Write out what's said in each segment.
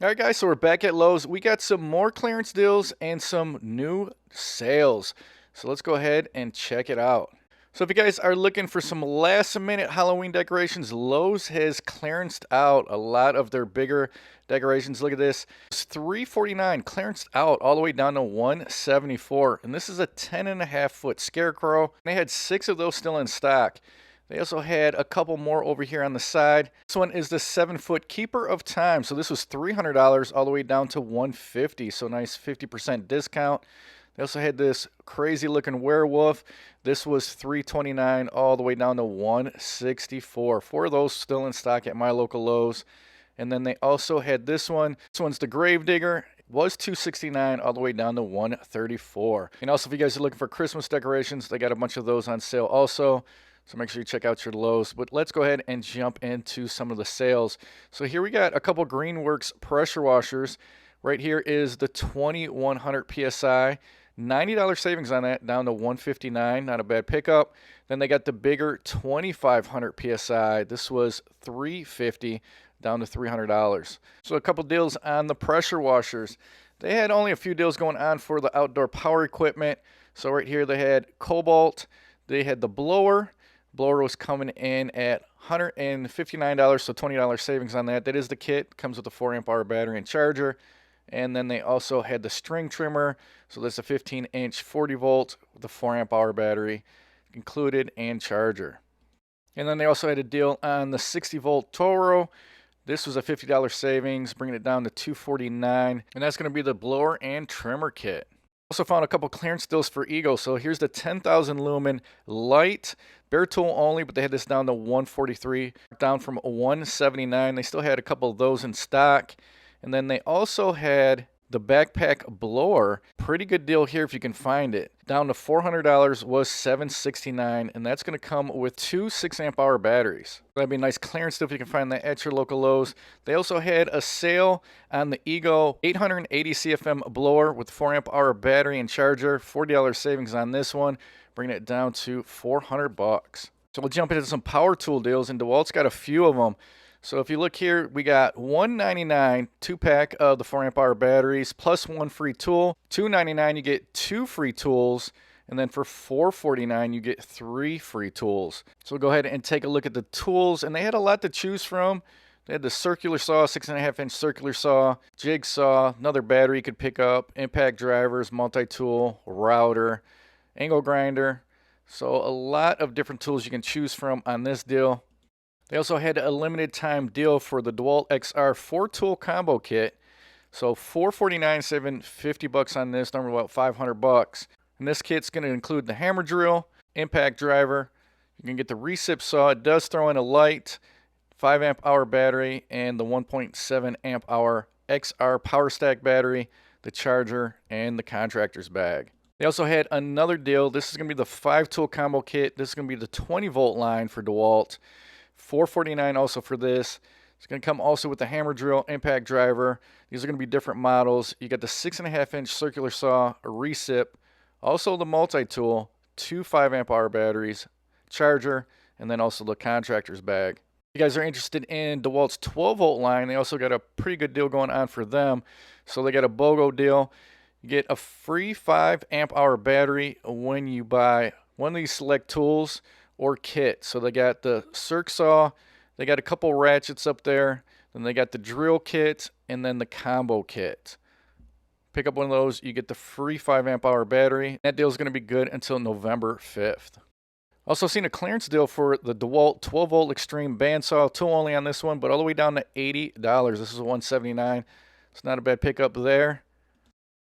All right, guys, so we're back at Lowe's. We got some more clearance deals and some new sales. So let's go ahead and check it out. So if you guys are looking for some last minute Halloween decorations, Lowe's has clearanced out a lot of their bigger decorations. Look at this. It's $349 clearanced out all the way down to $174. And this is a 10.5 foot scarecrow. They had 6 of those still in stock. They also had a couple more over here on the side. This one is the 7 foot Keeper of Time. So this was $300 all the way down to $150. So nice 50% discount. They also had this crazy looking werewolf. This was $329 all the way down to $164. 4 of those still in stock at my local Lowe's. And then they also had this one. This one's the Gravedigger. Was $269 all the way down to $134. And also, if you guys are looking for Christmas decorations, they got a bunch of those on sale also. So make sure you check out your Lowe's. But let's go ahead and jump into some of the sales. So here we got a couple Greenworks pressure washers. Right here is the 2100 PSI. $90 savings on that, down to $159. Not a bad pickup. Then they got the bigger 2500 PSI. This was $350, down to $300. So a couple deals on the pressure washers. They had only a few deals going on for the outdoor power equipment. So right here they had Kobalt. They had the blower. Blower was coming in at $159, so $20 savings on that. That is the kit. Comes with a 4 amp hour battery and charger. And then they also had the string trimmer. So that's a 15-inch 40 volt with a 4 amp hour battery included and charger. And then they also had a deal on the 60 volt Toro. This was a $50 savings, bringing it down to $249. And that's going to be the blower and trimmer kit. Also found a couple clearance deals for Ego. So here's the 10,000 lumen light, bare tool only, but they had this down to $143, down from $179. They still had a couple of those in stock. And then they also had the backpack blower. Pretty good deal here if you can find it. Down to $400, was $769, and that's going to come with 2 6 amp hour batteries. That'd be a nice clearance deal if you can find that at your local Lowe's. They also had a sale on the Ego 880 CFM blower with 4 amp hour battery and charger. $40 savings on this one, bringing it down to $400. So we'll jump into some power tool deals, and Dewalt's got a few of them. So if you look here, we got $199 2-pack of the 4 amp hour batteries plus 1 free tool. $299 you get 2 free tools, and then for $449 you get 3 free tools. So we'll go ahead and take a look at the tools, and they had a lot to choose from. They had the circular saw, 6.5-inch circular saw, jigsaw, another battery you could pick up, impact drivers, multi-tool, router, angle grinder. So a lot of different tools you can choose from on this deal. They also had a limited time deal for the Dewalt XR 4-tool combo kit. So $449, saving $50 on this, number about $500. And this kit's going to include the hammer drill, impact driver. You can get the recip saw. It does throw in a light, 5 amp hour battery, and the 1.7 amp hour XR power stack battery, the charger, and the contractor's bag. They also had another deal. This is going to be the 5-tool combo kit. This is going to be the 20 volt line for Dewalt. $449 also for this. It's going to come also with the hammer drill, impact driver. These are going to be different models. You got the 6.5-inch circular saw, a recip, also the multi-tool, 2 5 amp hour batteries, charger, and then also the contractor's bag. If you guys are interested in DeWalt's 12 volt line, they also got a pretty good deal going on for them. So they got a BOGO deal. You get a free 5 amp hour battery when you buy one of these select tools or kit. So they got the circ saw, they got a couple ratchets up there, then they got the drill kit, and then the combo kit. Pick up one of those, you get the free 5 amp hour battery. That deal is going to be good until November 5th. Also seen a clearance deal for the DeWalt 12 volt extreme bandsaw, tool only on this one, but all the way down to $80. This is a $179. It's not a bad pickup there.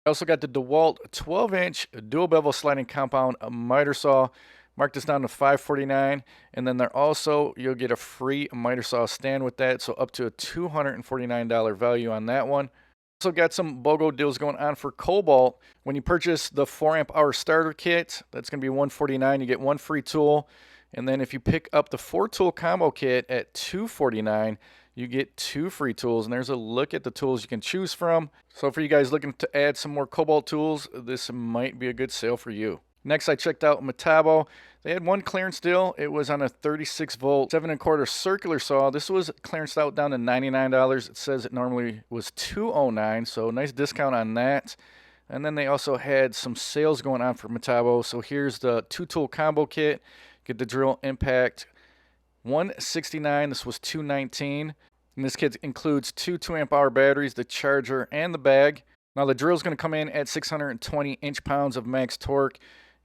I also got the DeWalt 12-inch dual bevel sliding compound miter saw. Mark this down to $549, and then you'll get a free miter saw stand with that, so up to a $249 value on that one. Also got some BOGO deals going on for Kobalt. When you purchase the 4 amp hour starter kit, that's going to be $149. You get 1 free tool, and then if you pick up the 4-tool combo kit at $249, you get 2 free tools, and there's a look at the tools you can choose from. So for you guys looking to add some more Kobalt tools, this might be a good sale for you. Next, I checked out Metabo. They had one clearance deal. It was on a 36 volt, 7 1/4 circular saw. This was clearanced out down to $99. It says it normally was $209, so nice discount on that. And then they also had some sales going on for Metabo. So here's the 2-tool combo kit. Get the drill impact, $169. This was $219. And this kit includes two 2 amp hour batteries, the charger, and the bag. Now the drill is going to come in at 620 inch-pounds of max torque.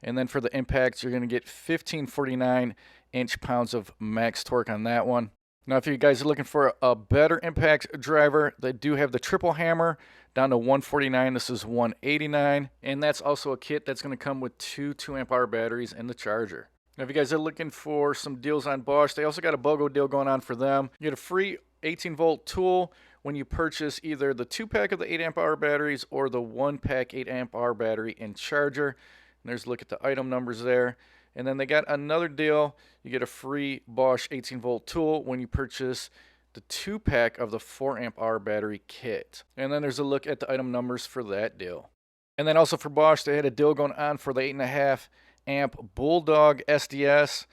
And then for the impacts, you're going to get 1549 inch-pounds of max torque on that one. Now, if you guys are looking for a better impact driver, they do have the triple hammer down to 149. This is 189. And that's also a kit that's going to come with two 2 amp hour batteries and the charger. Now, if you guys are looking for some deals on Bosch, they also got a Bogo deal going on for them. You get a free 18 volt tool when you purchase either the 2-pack of the 8 amp hour batteries or the 1-pack 8 amp hour battery and charger. And there's a look at the item numbers there. And then they got another deal. You get a free Bosch 18 volt tool when you purchase the 2-pack of the 4 amp hour battery kit. And then there's a look at the item numbers for that deal. And then also for Bosch, they had a deal going on for the 8.5 amp Bulldog SDS.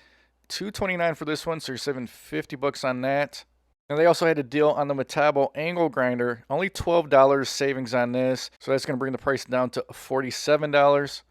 $229 for this one, so you're saving $50 on that. And they also had a deal on the Metabo angle grinder. Only $12 savings on this, so that's going to bring the price down to $47.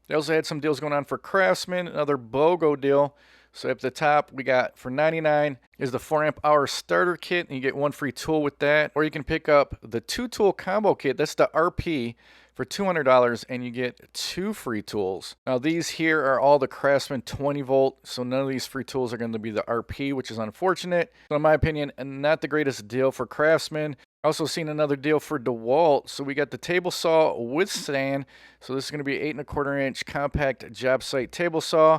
They also had some deals going on for Craftsman, another Bogo deal. So at the top, we got for $99 is the 4 amp hour starter kit, and you get one free tool with that. Or you can pick up the 2-tool combo kit. That's the RP for $200, and you get 2 free tools. Now these here are all the Craftsman 20 volt, so none of these free tools are going to be the RP, which is unfortunate. So in my opinion, not the greatest deal for Craftsman. Also seen another deal for Dewalt. So we got the table saw with stand. So this is going to be 8 1/4 inch compact job site table saw.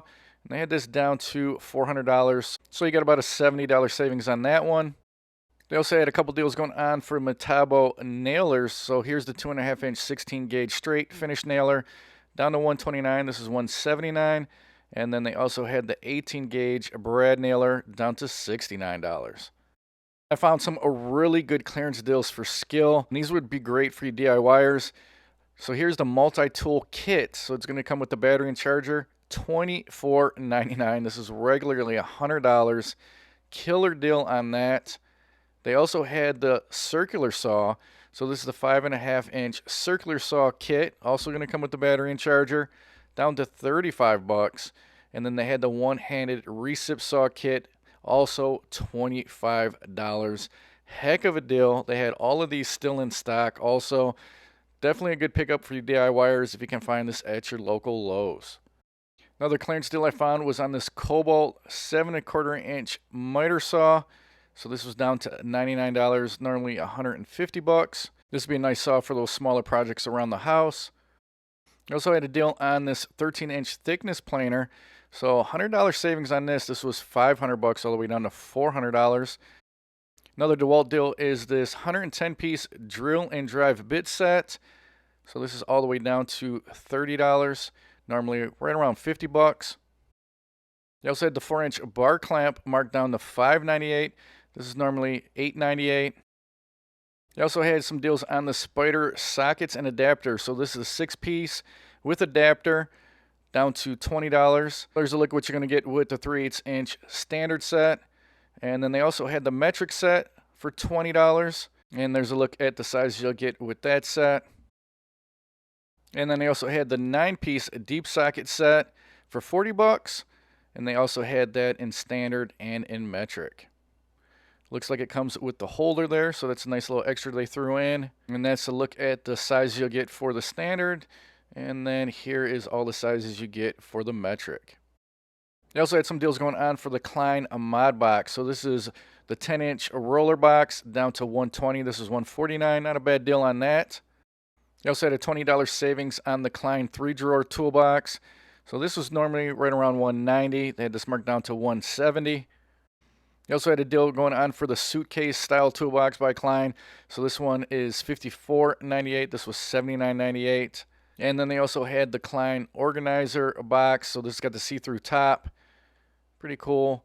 And they had this down to $400. So you got about a $70 savings on that one. They also had a couple deals going on for Metabo nailers. So here's the 2.5 inch 16 gauge straight finish nailer down to $129. This is $179. And then they also had the 18 gauge brad nailer down to $69. I found some really good clearance deals for Skill. And these would be great for you DIYers. So here's the multi-tool kit. So it's going to come with the battery and charger, $24.99. This is regularly $100. Killer deal on that. They also had the circular saw. So this is the 5.5 inch circular saw kit. Also going to come with the battery and charger, down to $35. And then they had the one-handed recip saw kit, also $25. Heck of a deal. They had all of these still in stock. Also, definitely a good pickup for you DIYers if you can find this at your local Lowe's. Another clearance deal I found was on this Kobalt 7 1/4 inch miter saw. So this was down to $99, normally $150. This would be a nice saw for those smaller projects around the house. I also had a deal on this 13 inch thickness planer. So $100 savings on this. This was $500 all the way down to $400. Another Dewalt deal is this 110 piece drill and drive bit set. So this is all the way down to $30, normally right around $50. They also had the 4 inch bar clamp marked down to $598. This is normally $898. They also had some deals on the spider sockets and adapters. So this is a 6-piece with adapter, down to $20. There's a look at what you're going to get with the 3/8 inch standard set. And then they also had the metric set for $20. And there's a look at the size you'll get with that set. And then they also had the 9-piece deep socket set for $40. And they also had that in standard and in metric. Looks like it comes with the holder there, so that's a nice little extra they threw in. And that's a look at the size you'll get for the standard. And then here is all the sizes you get for the metric. They also had some deals going on for the Klein mod box. So this is the 10 inch roller box down to $120. This is $149. Not a bad deal on that. They also had a $20 savings on the Klein 3-drawer toolbox. So this was normally right around $190. They had this marked down to $170. They also had a deal going on for the suitcase style toolbox by Klein. So this one is $54.98. This was $79.98. And then they also had the Klein organizer box. So this got the see-through top. Pretty cool.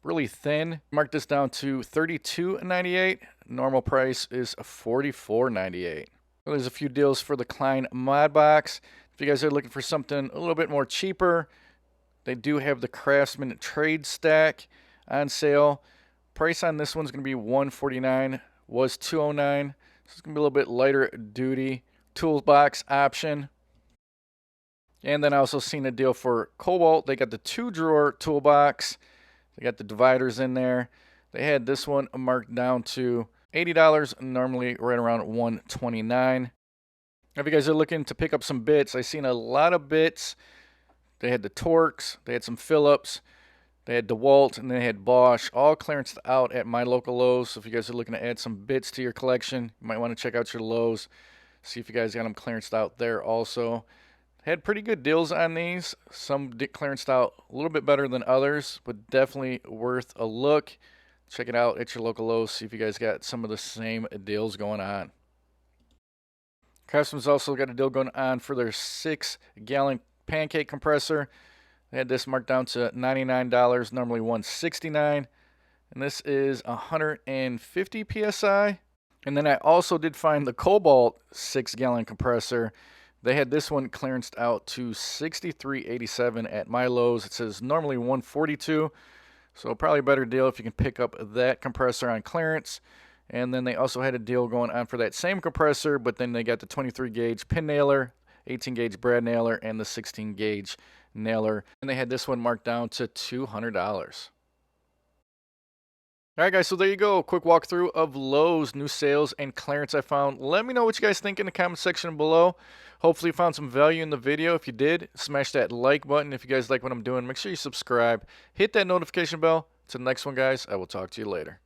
Really thin. Marked this down to $32.98. Normal price is $44.98. Well, there's a few deals for the Klein mod box. If you guys are looking for something a little bit more cheaper, they do have the Craftsman trade stack on sale. Price on this one's going to be $149, was $209. So it's going to be a little bit lighter duty toolbox option. And then I also seen a deal for Kobalt. They got the 2-drawer toolbox. They got the dividers in there. They had this one marked down to $80, normally right around $129. If you guys are looking to pick up some bits, I've seen a lot of bits. They had the Torx, they had some Phillips, they had Dewalt, and they had Bosch, all clearanced out at my local Lowe's. So if you guys are looking to add some bits to your collection, you might want to check out your Lowe's. See if you guys got them clearanced out there also. Had pretty good deals on these. Some clearanced out a little bit better than others, but definitely worth a look. Check it out at your local Lowe's. See if you guys got some of the same deals going on. Craftsman's also got a deal going on for their 6-gallon pancake compressor. They had this marked down to $99, normally $169, and this is 150 psi. And then I also did find the Kobalt 6-gallon compressor. They had this one clearanced out to $63.87 at my Lowe's. It says normally $142, so probably a better deal if you can pick up that compressor on clearance. And then they also had a deal going on for that same compressor, but then they got the 23-gauge pin nailer, 18-gauge brad nailer, and the 16-gauge nailer. And they had this one marked down to $200. Alright guys, so there you go. Quick walkthrough of Lowe's new sales and clearance I found. Let me know what you guys think in the comment section below. Hopefully you found some value in the video. If you did, smash that like button. If you guys like what I'm doing, make sure you subscribe. Hit that notification bell. Till the next one, guys, I will talk to you later.